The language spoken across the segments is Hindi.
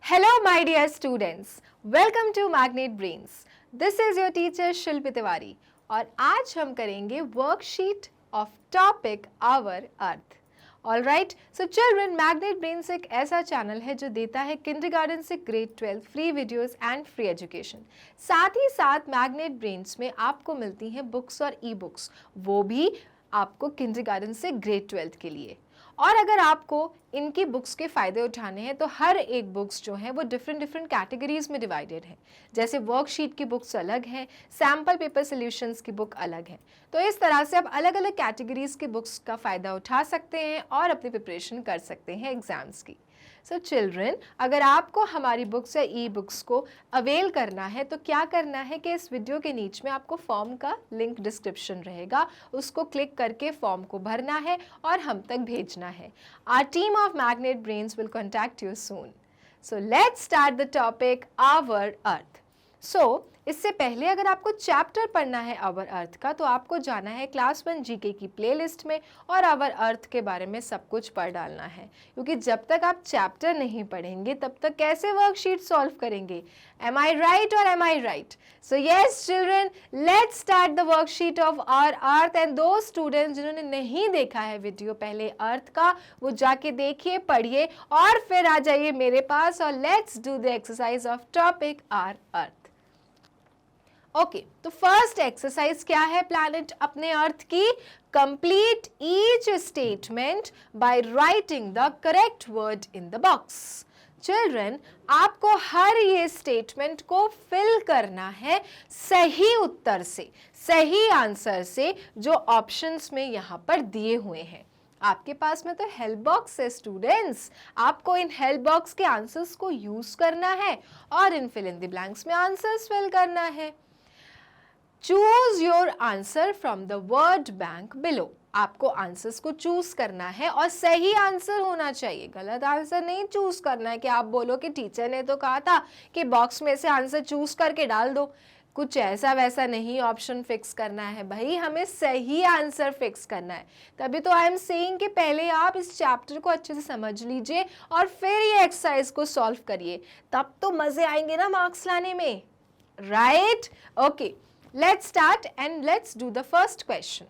Hello my dear students, welcome to Magnet Brains. This is your teacher शिल्पी तिवारी और आज हम करेंगे worksheet of topic our earth. Alright, so children, Magnet Brains एक ऐसा चैनल है जो देता है किंडरगार्टन से grade 12 free videos and free education. साथ ही साथ मैग्नेट ब्रेन्स में आपको मिलती हैं बुक्स और ई बुक्स, वो भी आपको किंडरगार्टन से ग्रेड 12 के लिए. और अगर आपको इनकी बुक्स के फ़ायदे उठाने हैं तो हर एक बुक्स जो हैं वो डिफरेंट कैटेगरीज में डिवाइडेड है. जैसे वर्कशीट की बुक्स अलग हैं, सैम्पल पेपर सॉल्यूशंस की बुक अलग है. तो इस तरह से आप अलग अलग कैटेगरीज की बुक्स का फ़ायदा उठा सकते हैं और अपनी प्रिपरेशन कर सकते हैं एग्ज़ाम्स की. सो चिल्ड्रन, अगर आपको हमारी बुक्स या ई बुक्स को अवेल करना है तो क्या करना है कि इस वीडियो के नीचे में आपको फॉर्म का लिंक डिस्क्रिप्शन रहेगा, उसको क्लिक करके फॉर्म को भरना है और हम तक भेजना है. Our team of Magnet Brains will contact you soon. So let's start the topic Our Earth. So इससे पहले अगर आपको चैप्टर पढ़ना है आवर अर्थ का तो आपको जाना है क्लास 1 जीके की प्लेलिस्ट में और आवर अर्थ के बारे में सब कुछ पढ़ डालना है, क्योंकि जब तक आप चैप्टर नहीं पढ़ेंगे तब तक कैसे वर्कशीट सॉल्व करेंगे. एम आई राइट और am I right? So yes children, let's start the worksheet of our earth. And दो स्टूडेंट्स जिन्होंने नहीं देखा है वीडियो पहले अर्थ का, वो जाके देखिए, पढ़िए और फिर आ जाइए मेरे पास और let's do the exercise of topic our earth. Okay, तो फर्स्ट एक्सरसाइज क्या है प्लैनेट अपने अर्थ की? Complete each statement by writing the correct word in the box. Children, आपको हर ये स्टेटमेंट को फिल करना है सही उत्तर से, सही आंसर से जो ऑप्शंस में यहाँ पर दिए हुए हैं. आपके पास में तो हेल्प बॉक्स है स्टूडेंट्स, आपको इन हेल्प बॉक्स के आंसर्स को यूज करना है और इन फिल इन द ब्लैंक्स में आंसर्स फिल करना है. Choose your answer from the word bank below. आपको आंसर्स को चूज करना है और सही आंसर होना चाहिए, गलत आंसर नहीं चूज करना है कि आप बोलो कि टीचर ने तो कहा था कि बॉक्स में से आंसर चूज करके डाल दो. कुछ ऐसा वैसा नहीं ऑप्शन फिक्स करना है भाई, हमें सही आंसर फिक्स करना है. तभी तो आई एम सेइंग कि पहले आप इस चैप्टर को अच्छे से समझ लीजिए और फिर ये एक्सरसाइज को सॉल्व करिए, तब तो मजे आएंगे ना मार्क्स लाने में, right? Okay, let's start and let's do the first question.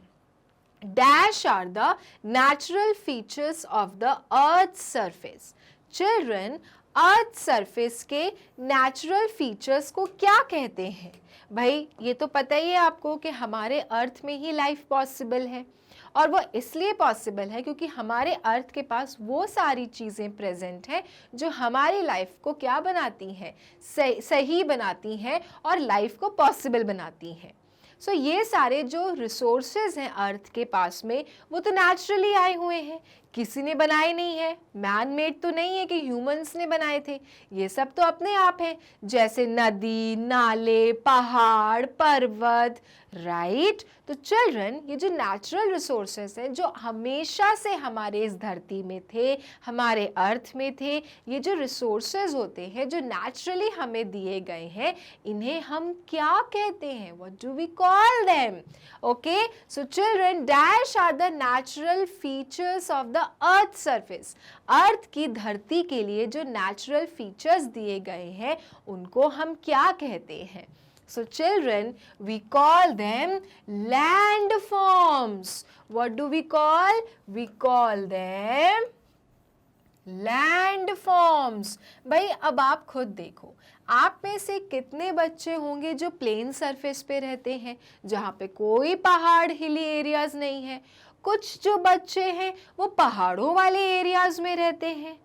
Dash are the natural features of the earth's surface. Children, earth surface के नेचुरल फीचर्स को क्या कहते हैं? भाई ये तो पता ही है आपको कि हमारे अर्थ में ही लाइफ पॉसिबल है, और वो इसलिए पॉसिबल है क्योंकि हमारे अर्थ के पास वो सारी चीज़ें प्रेजेंट हैं जो हमारी लाइफ को क्या बनाती हैं, सही बनाती हैं और लाइफ को पॉसिबल बनाती हैं. सो ये सारे जो रिसोर्सेज हैं अर्थ के पास में वो तो नेचुरली आए हुए हैं, किसी ने बनाए नहीं है, मैन मेड तो नहीं है कि ह्यूमंस ने बनाए थे. ये सब तो अपने आप हैं, जैसे नदी, नाले, पहाड़, पर्वत, राइट? तो चिल्ड्रन, ये जो नेचुरल रिसोर्सेज हैं जो हमेशा से हमारे इस धरती में थे, हमारे अर्थ में थे, ये जो रिसोर्सेज होते हैं जो नेचुरली हमें दिए गए हैं, इन्हें हम क्या कहते हैं? What do we call them? Okay, so children, dash are the natural features of the earth surface. Earth की धरती के लिए जो नेचुरल फीचर्स दिए गए हैं उनको हम क्या कहते हैं? So children, we call them landforms. What do we call? We call them landforms. भाई अब आप खुद देखो, आप में से कितने बच्चे होंगे जो प्लेन सरफेस पे रहते हैं, जहाँ पे कोई पहाड़, हिली एरियाज नहीं है. कुछ जो बच्चे हैं वो पहाड़ों वाले एरियाज में रहते हैं,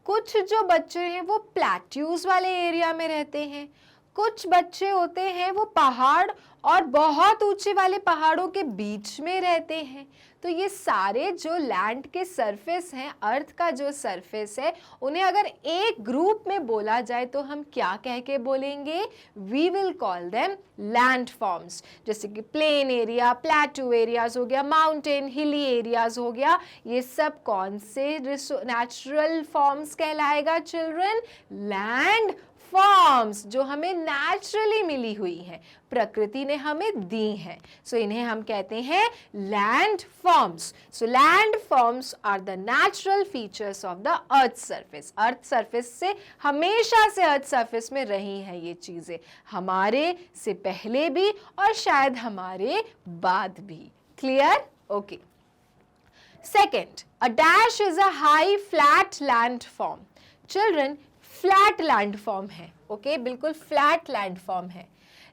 कुछ जो बच्चे हैं वो प्लेट्यूज वाले एरिया में रहते हैं, कुछ बच्चे होते हैं वो पहाड़ और बहुत ऊंचे वाले पहाड़ों के बीच में रहते हैं. तो ये सारे जो लैंड के सरफेस हैं, अर्थ का जो सरफेस है, उन्हें अगर एक ग्रुप में बोला जाए तो हम क्या कह के बोलेंगे? We will call them land forms. जैसे कि प्लेन एरिया, प्लेटू एरियाज हो गया, माउंटेन, हिली एरियाज हो गया, ये सब कौन से नेचुरल फॉर्म्स कहलाएगा चिल्ड्रन? लैंड फॉर्म्स जो हमें नेचुरली मिली हुई हैं, प्रकृति ने हमें दी हैं। सो इन्हें हम कहते हैं land forms. So land forms are the natural features of the earth surface. Earth surface से हमेशा से अर्थ सरफेस में रही हैं ये चीजें, हमारे से पहले भी और शायद हमारे बाद भी। Clear? Okay. Second, a dash is a high flat land form. Children, flat land form है, ओके, बिल्कुल फ्लैट लैंड फॉर्म है,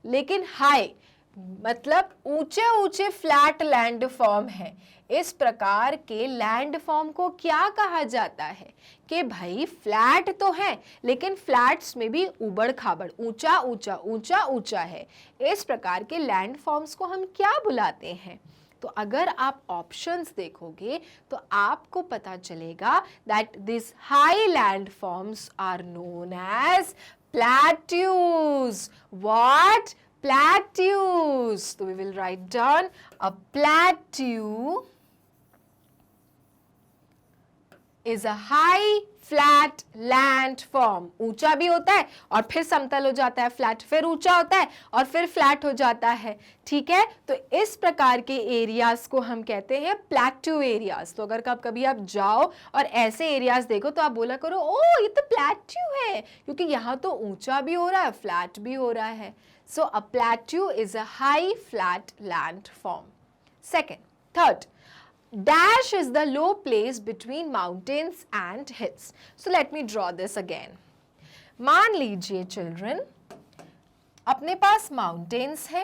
लेकिन हाई मतलब ऊंचे ऊंचे फ्लैट लैंड फॉर्म है। इस प्रकार के लैंड फॉर्म को क्या कहा जाता है कि भाई फ्लैट तो है लेकिन फ्लैट्स में भी उबड़ खाबड़, ऊंचा ऊंचा ऊंचा ऊंचा है। इस प्रकार के लैंड फॉर्म्स को हम क्या बुलाते हैं? तो अगर आप ऑप्शंस देखोगे तो आपको पता चलेगा that this high land forms are known as plateaus. What? Plateaus. तो we will write down a plateau is a high flat land form। ऊंचा भी होता है और फिर समतल हो जाता है, फ्लैट फिर ऊंचा होता है और फिर फ्लैट हो जाता है। ठीक है, तो इस प्रकार के एरियाज को हम कहते हैं प्लैट्यू एरियाज। तो अगर कभी आप जाओ और ऐसे एरियाज देखो तो आप बोला करो ओ ये तो प्लैट्यू है, क्योंकि यहाँ तो ऊंचा भी हो रहा है फ्लैट भी हो रहा है। So a plateau is a high flat land form. Second, third, dash is the low place between mountains and hills. So let me draw this again. मान लीजिए चिल्ड्रन, अपने पास माउंटेन्स है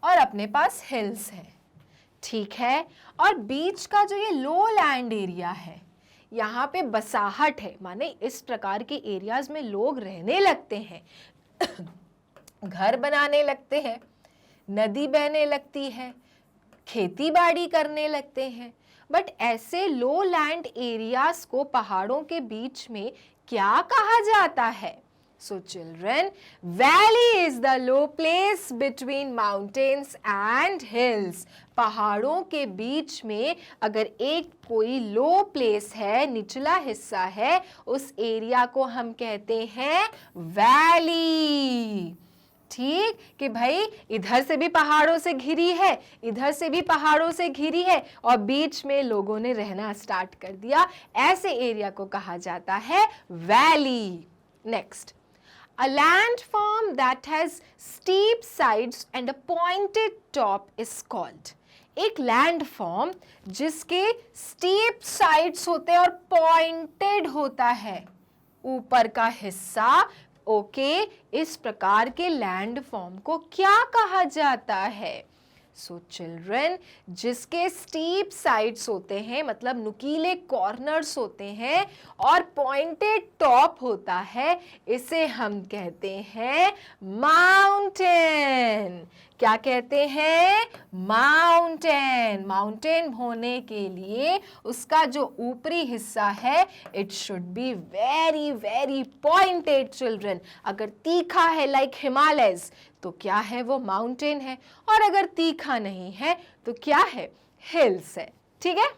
और अपने पास हिल्स है, ठीक है, और बीच का जो ये लो लैंड एरिया है यहाँ पे बसाहट है, माने इस प्रकार के एरियाज में लोग रहने लगते हैं घर बनाने लगते हैं, नदी बहने लगती है, खेती बाड़ी करने लगते हैं। बट ऐसे लो लैंड एरियाज को पहाड़ों के बीच में क्या कहा जाता है? So children, valley is the low place between mountains and hills. पहाड़ों के बीच में अगर एक कोई लो प्लेस है, निचला हिस्सा है, उस एरिया को हम कहते हैं वैली। ठीक कि भाई इधर से भी पहाड़ों से घिरी है, इधर से भी पहाड़ों से घिरी है और बीच में लोगों ने रहना स्टार्ट कर दिया, ऐसे एरिया को कहा जाता है valley. Next, a land form that has steep sides and a pointed top is called. एक लैंड फॉर्म जिसके स्टीप साइड्स होते हैं और पॉइंटेड होता है ऊपर का हिस्सा, ओके, इस प्रकार के लैंड फॉर्म को क्या कहा जाता है? सो चिल्ड्रन, जिसके स्टीप साइड्स होते हैं मतलब नुकीले कॉर्नर्स होते हैं और पॉइंटेड टॉप होता है, इसे हम कहते हैं माउंटेन। क्या कहते हैं? माउंटेन। माउंटेन होने के लिए उसका जो ऊपरी हिस्सा है it should be very very pointed children. अगर तीखा है लाइक हिमालयस तो क्या है? वो माउंटेन है, और अगर तीखा नहीं है तो क्या है? हिल्स है। ठीक है,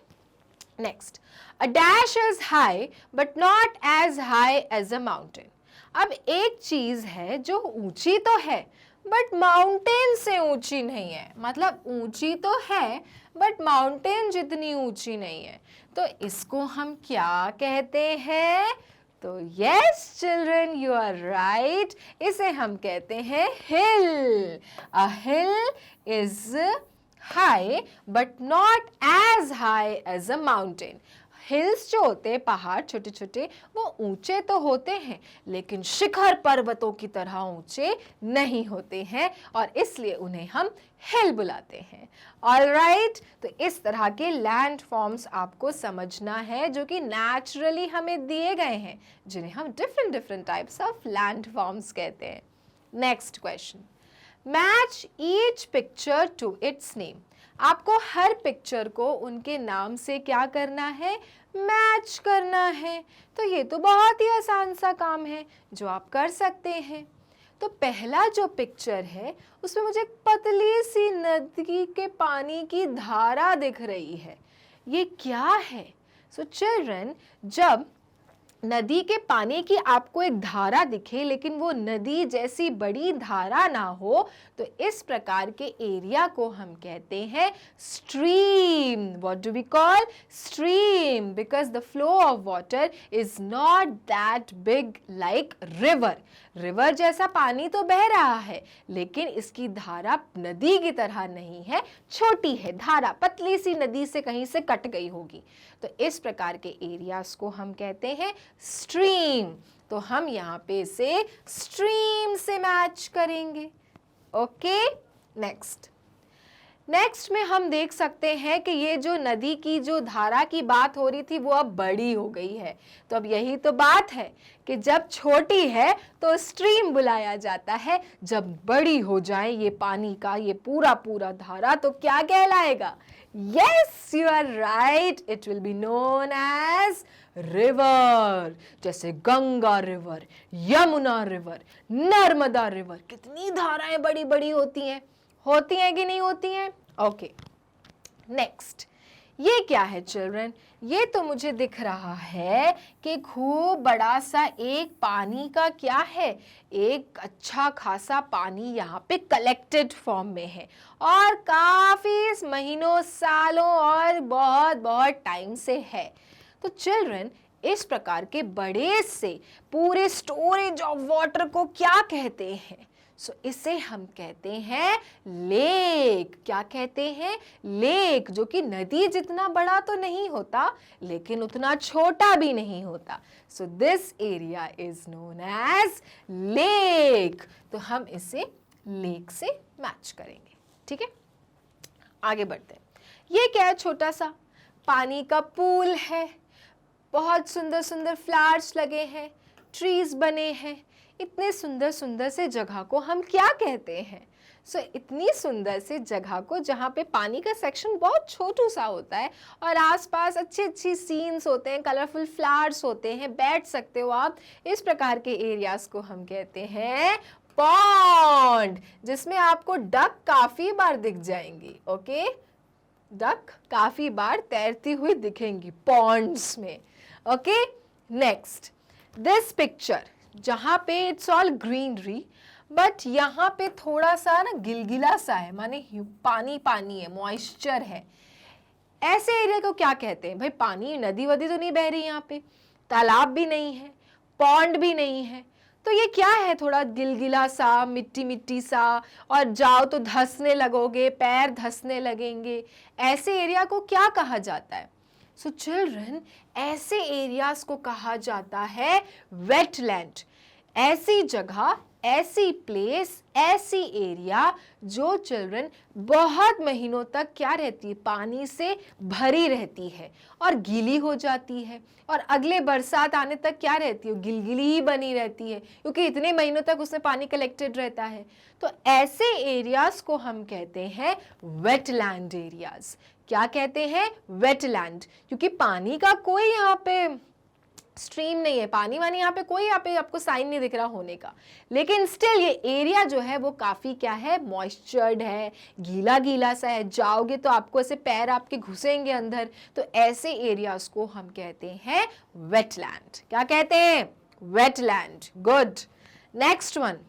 next, a dash is high but not as high as a mountain. अब एक चीज है जो ऊंची तो है बट माउंटेन से ऊंची नहीं है, मतलब ऊंची तो है बट माउंटेन जितनी ऊंची नहीं है, तो इसको हम क्या कहते हैं? तो yes children, you are right, इसे हम कहते हैं hill. A hill is high but not as high as a mountain. Hills जो होते हैं, पहाड़ छोटे छोटे, वो ऊंचे तो होते हैं लेकिन शिखर पर्वतों की तरह ऊंचे नहीं होते हैं और इसलिए उन्हें हम हिल बुलाते हैं। ऑलराइट, तो इस तरह के लैंड फॉर्म्स आपको समझना है जो कि नेचुरली हमें दिए गए हैं, जिन्हें हम different different types of land forms कहते हैं। Next question, match each picture to its name. आपको हर पिक्चर को उनके नाम से क्या करना है? मैच करना है। तो ये तो बहुत ही आसान सा काम है जो आप कर सकते हैं। तो पहला जो पिक्चर है उसमें मुझे एक पतली सी नदी के पानी की धारा दिख रही है, ये क्या है? सो चिल्ड्रन, जब नदी के पानी की आपको एक धारा दिखे लेकिन वो नदी जैसी बड़ी धारा ना हो, तो इस प्रकार के एरिया को हम कहते हैं stream. What do we call? Stream, because the flow of water is not that big like river. River जैसा पानी तो बह रहा है लेकिन इसकी धारा नदी की तरह नहीं है, छोटी है धारा, पतली सी नदी से कहीं से कट गई होगी. तो इस प्रकार के एरियाज को हम कहते हैं स्ट्रीम. तो हम यहाँ पे इसे स्ट्रीम से मैच करेंगे. ओके, नेक्स्ट में हम देख सकते हैं कि ये जो नदी की जो धारा की बात हो रही थी वो अब बड़ी हो गई है. तो अब यही तो बात है कि जब छोटी है तो स्ट्रीम बुलाया जाता है, जब बड़ी हो जाए ये पानी का ये पूरा धारा तो क्या कहलाएगा? Yes, you are right. It will be known as river. जैसे Ganga river, Yamuna river, Narmada river. कितनी धाराएं बड़ी बड़ी होती हैं कि नहीं होती हैं? Okay, next. ये क्या है चिल्ड्रन? ये तो मुझे दिख रहा है कि खूब बड़ा सा एक पानी का क्या है, एक अच्छा खासा पानी यहाँ पे कलेक्टेड फॉर्म में है और काफी महीनों सालों और बहुत टाइम से है. तो चिल्ड्रन, इस प्रकार के बड़े से पूरे स्टोरेज ऑफ वाटर को क्या कहते हैं? सो इसे हम कहते हैं लेक. क्या कहते हैं? लेक, जो कि नदी जितना बड़ा तो नहीं होता लेकिन उतना छोटा भी नहीं होता. So this area is known as lake. तो हम इसे लेक से मैच करेंगे. ठीक है, आगे बढ़ते हैं. ये क्या है? छोटा सा पानी का पूल है, बहुत सुंदर सुंदर फ्लावर्स लगे हैं, ट्रीज बने हैं. इतने सुंदर से जगह को हम क्या कहते हैं? सो इतनी सुंदर से जगह को जहाँ पे पानी का सेक्शन बहुत छोटू सा होता है और आसपास अच्छी सीन्स होते हैं, कलरफुल फ्लावर्स होते हैं, बैठ सकते हो आप. इस प्रकार के एरियाज को हम कहते हैं पॉन्ड, जिसमें आपको डक काफी बार दिख जाएंगी. ओके, डक काफी बार तैरती हुई दिखेंगी पॉन्ड्स में. Okay, next. दिस पिक्चर जहाँ पे इट्स ऑल ग्रीनरी बट यहाँ पे थोड़ा सा ना गिलगिला सा है, माने पानी है, मॉइस्चर है. ऐसे एरिया को क्या कहते हैं? भाई पानी, नदी वदी तो नहीं बह रही यहाँ पे, तालाब भी नहीं है, पॉन्ड भी नहीं है, तो ये क्या है? थोड़ा गिलगिला सा, मिट्टी सा, और जाओ तो धंसने लगोगे, पैर धंसने लगेंगे. ऐसे एरिया को क्या कहा जाता है? सो चिल्ड्रन, ऐसे एरियाज को कहा जाता है वेटलैंड. ऐसी जगह, ऐसी प्लेस, ऐसी एरिया जो चिल्ड्रन बहुत महीनों तक क्या रहती है? पानी से भरी रहती है और गीली हो जाती है और अगले बरसात आने तक क्या रहती है? गिलगिली ही बनी रहती है क्योंकि इतने महीनों तक उसमें पानी कलेक्टेड रहता है. तो ऐसे एरियाज को हम कहते हैं वेटलैंड एरियाज. क्या कहते हैं? वेटलैंड. क्योंकि पानी का कोई यहाँ पे स्ट्रीम नहीं है, पानी वानी यहाँ पे कोई, यहाँ पे आपको साइन नहीं दिख रहा होने का, लेकिन स्टिल ये एरिया जो है वो काफी क्या है? मॉइस्चर्ड है, गीला सा है. जाओगे तो आपको ऐसे पैर आपके घुसेंगे अंदर. तो ऐसे एरियाज को हम कहते हैं वेटलैंड. क्या कहते हैं? Wetland. Good. Next one.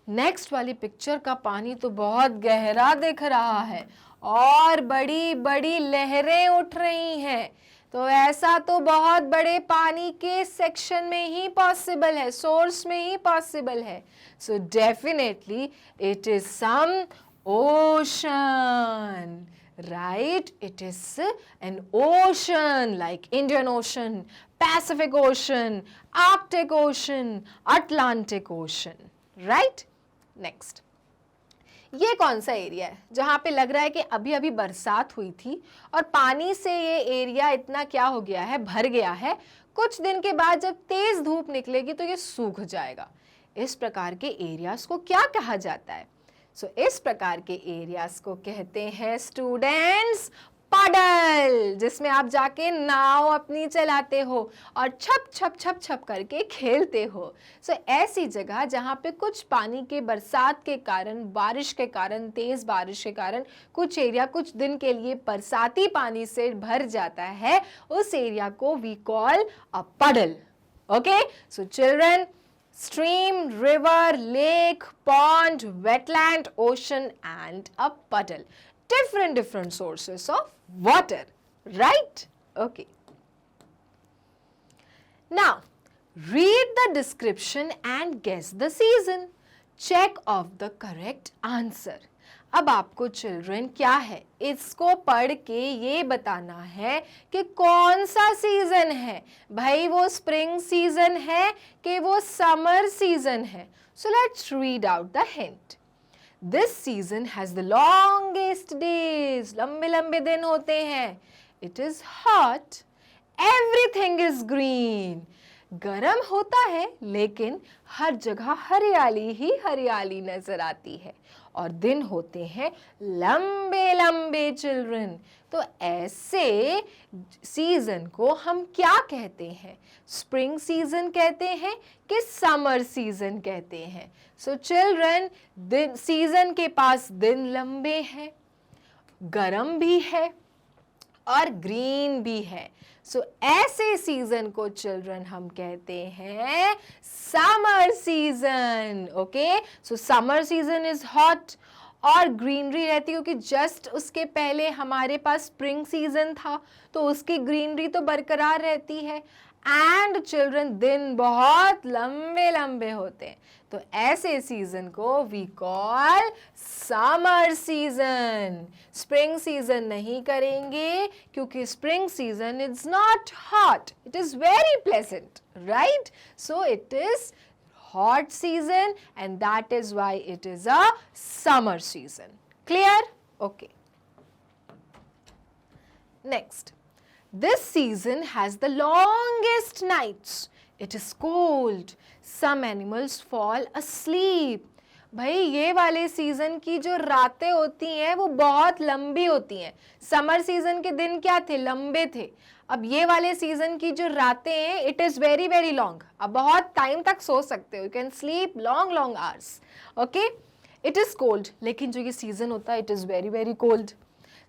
Next वाली पिक्चर का पानी तो बहुत गहरा दिख रहा है और बड़ी बड़ी लहरें उठ रही हैं. तो ऐसा तो बहुत बड़े पानी के सेक्शन में ही पॉसिबल है, सोर्स में ही पॉसिबल है. So definitely it is some ocean, right? It is an ocean like Indian Ocean, Pacific Ocean, Arctic Ocean, Atlantic Ocean, right? Next. ये कौन सा एरिया है जहाँ पे लग रहा है कि अभी अभी बरसात हुई थी और पानी से ये एरिया इतना क्या हो गया है? भर गया है. कुछ दिन के बाद जब तेज धूप निकलेगी तो ये सूख जाएगा. इस प्रकार के एरियाज को क्या कहा जाता है? इस प्रकार के एरियाज को कहते हैं स्टूडेंट्स पडल, जिसमें आप जाके नाव अपनी चलाते हो और छप करके खेलते हो. ऐसी जगह जहाँ पे कुछ पानी के बरसात के कारण, बारिश के कारण, तेज बारिश के कारण कुछ एरिया कुछ दिन के लिए बरसाती पानी से भर जाता है, उस एरिया को वी कॉल अ पडल. Okay, so children, stream, river, lake, pond, wetland, ocean and a puddle. Different sources of water, right? Okay. Now, read the description and guess the season. Check off the correct answer. अब आपको चिल्ड्रन क्या है, इसको पढ़ के ये बताना है कि कौन सा सीजन है. भाई वो स्प्रिंग सीजन है कि वो समर सीजन है. So let's read out the hint. This season has the longest days. लंबे लंबे दिन होते हैं. It is hot. Everything is green. गरम होता है लेकिन हर जगह हरियाली ही हरियाली नजर आती है और दिन होते हैं लंबे लंबे चिल्ड्रन. तो ऐसे सीजन को हम क्या कहते हैं? स्प्रिंग सीजन कहते हैं कि समर सीजन कहते हैं? सो चिल्ड्रन, दिन सीजन के पास दिन लंबे हैं, गरम भी है और ग्रीन भी है. सो ऐसे सीजन को चिल्ड्रन हम कहते हैं summer season. Okay, so summer season is hot और ग्रीनरी रहती है, क्योंकि जस्ट उसके पहले हमारे पास स्प्रिंग सीजन था तो उसकी ग्रीनरी तो बरकरार रहती है. एंड चिल्ड्रन, दिन बहुत लंबे लंबे होते हैं. तो ऐसे सीजन को we call summer season. Spring season नहीं करेंगे क्योंकि spring season is not hot, it is very pleasant, right? So it is hot season and that is why it is a summer season. Clear? Okay. Next, this season has the longest nights. It is cold. Some animals fall asleep. भाई ये वाले सीजन की जो रातें होती हैं वो बहुत लंबी होती हैं. समर सीजन के दिन क्या थे? लंबे थे. अब ये वाले सीजन की जो रातें हैं, it is very very long. अब बहुत टाइम तक सो सकते हो. You can sleep long long hours. Okay, it is cold. लेकिन जो ये सीजन होता है it is very very cold.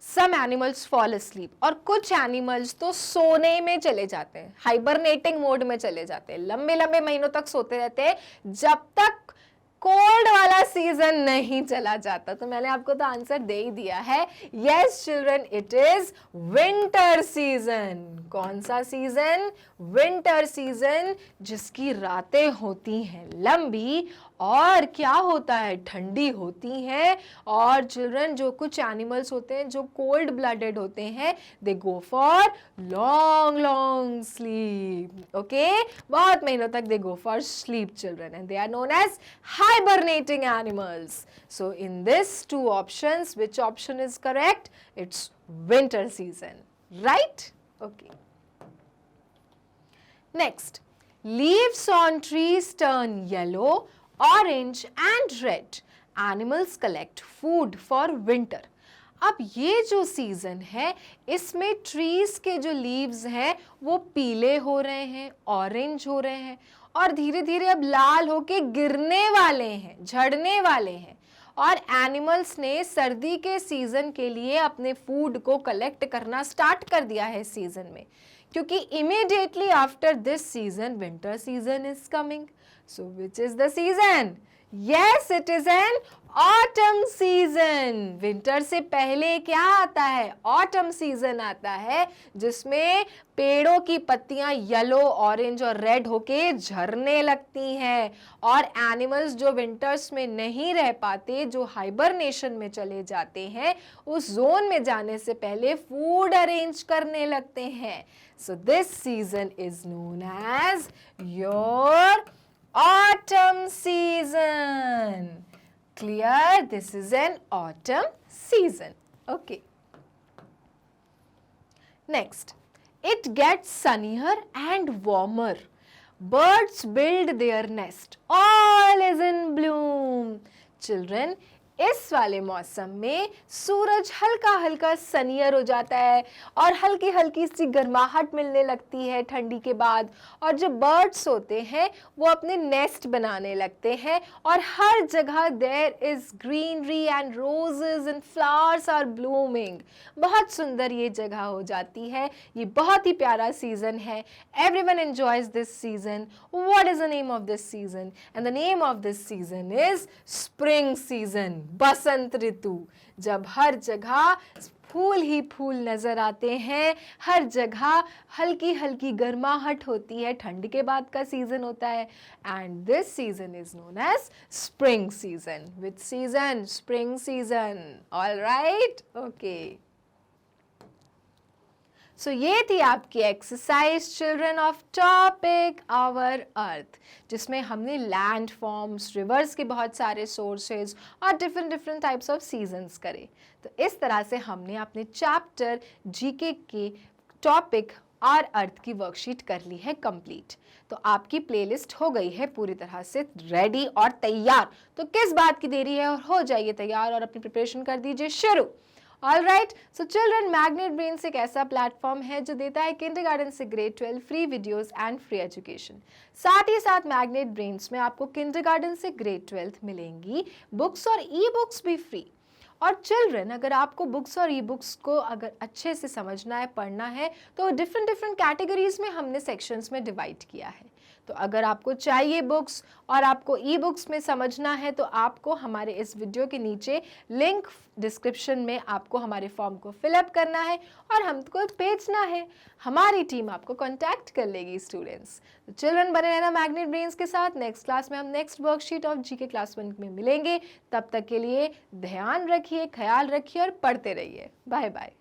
Some animals fall asleep. और कुछ एनिमल्स तो सोने में चले जाते हैं, हाइबरनेटिंग मोड में चले जाते हैं. लंबे लंबे महीनों तक सोते रहते हैं जब तक कोल्ड वाला सीजन नहीं चला जाता. तो मैंने आपको तो आंसर दे ही दिया है. Yes children, it is winter season. कौन सा सीजन? विंटर सीजन, जिसकी रातें होती हैं लंबी और क्या होता है? ठंडी होती हैं. और चिल्ड्रन, जो कुछ एनिमल्स होते हैं जो कोल्ड ब्लडेड होते हैं, they go for long long sleep. Okay, बहुत महीनों तक they go for sleep children, and they are known as hibernating animals. So in this two options, which option is correct? It's winter season, right? Okay. Next, leaves on trees turn yellow, orange and red. Animals collect food for winter. अब ये जो सीजन है इसमें ट्रीज के जो लीव्स हैं वो पीले हो रहे हैं, ऑरेंज हो रहे हैं और धीरे धीरे अब लाल होके गिरने वाले हैं, झड़ने वाले हैं. और एनिमल्स ने सर्दी के सीजन के लिए अपने फूड को कलेक्ट करना स्टार्ट कर दिया है इस सीजन में, क्योंकि immediately after this season winter season is coming. So which is the season? Yes, it is an autumn season. Winter से पहले क्या आता है? ऑटम सीजन आता है, जिसमें पेड़ों की पत्तियां येलो, ऑरेंज और रेड होके झरने लगती हैं और एनिमल्स जो विंटर्स में नहीं रह पाते, जो हाइबरनेशन में चले जाते हैं, उस जोन में जाने से पहले फूड अरेंज करने लगते हैं. So this season is known as your autumn season. Clear? This is an autumn season. Okay. Next, it gets sunnier and warmer. Birds build their nest. All is in bloom. Children, इस वाले मौसम में सूरज हल्का हल्का सनियर हो जाता है और हल्की हल्की सी गर्माहट मिलने लगती है ठंडी के बाद, और जो बर्ड्स होते हैं वो अपने नेस्ट बनाने लगते हैं और हर जगह there is greenery and roses and flowers are blooming. बहुत सुंदर ये जगह हो जाती है। ये बहुत ही प्यारा सीजन है। Everyone enjoys this season. What is the name of this season? And the name of this season is spring season, बसंत ऋतु, जब हर जगह फूल ही फूल नजर आते हैं, हर जगह हल्की हल्की गर्माहट होती है, ठंड के बाद का सीजन होता है। And this season is known as spring season. Which season? Spring season. All right, okay. So ये थी आपकी exercise children of topic our earth, जिसमें हमने लैंड फॉर्म्स, रिवर्स के बहुत सारे सोर्सेज और डिफरेंट टाइप्स ऑफ सीजन्स करे। तो इस तरह से हमने अपने चैप्टर जीके के टॉपिक आवर अर्थ की वर्कशीट कर ली है कंप्लीट। तो आपकी प्लेलिस्ट हो गई है पूरी तरह से रेडी और तैयार। तो किस बात की देरी है, और हो जाइए तैयार और अपनी प्रिपरेशन कर दीजिए शुरू। All right, so children, magnet brains एक ऐसा प्लेटफॉर्म है जो देता है किंडरगार्टन से grade 12 free videos and free education. साथ ही साथ मैग्नेट ब्रेन्स में आपको किंडरगार्टन से ग्रेड 12 मिलेंगी बुक्स और ई बुक्स भी फ्री। और चिल्ड्रन, अगर आपको बुक्स और ई बुक्स को अगर अच्छे से समझना है, पढ़ना है, तो डिफरेंट कैटेगरीज में हमने सेक्शंस में डिवाइड किया है। तो अगर आपको चाहिए बुक्स और आपको ई बुक्स में समझना है, तो आपको हमारे इस वीडियो के नीचे लिंक डिस्क्रिप्शन में आपको हमारे फॉर्म को फिलअप करना है और हमको भेजना है। हमारी टीम आपको कांटेक्ट कर लेगी स्टूडेंट्स। तो चिल्ड्रन, बने रहना मैग्नेट ब्रेन्स के साथ। नेक्स्ट क्लास में हम next worksheet of GK class 1 में मिलेंगे। तब तक के लिए ध्यान रखिए, ख्याल रखिए और पढ़ते रहिए। Bye bye.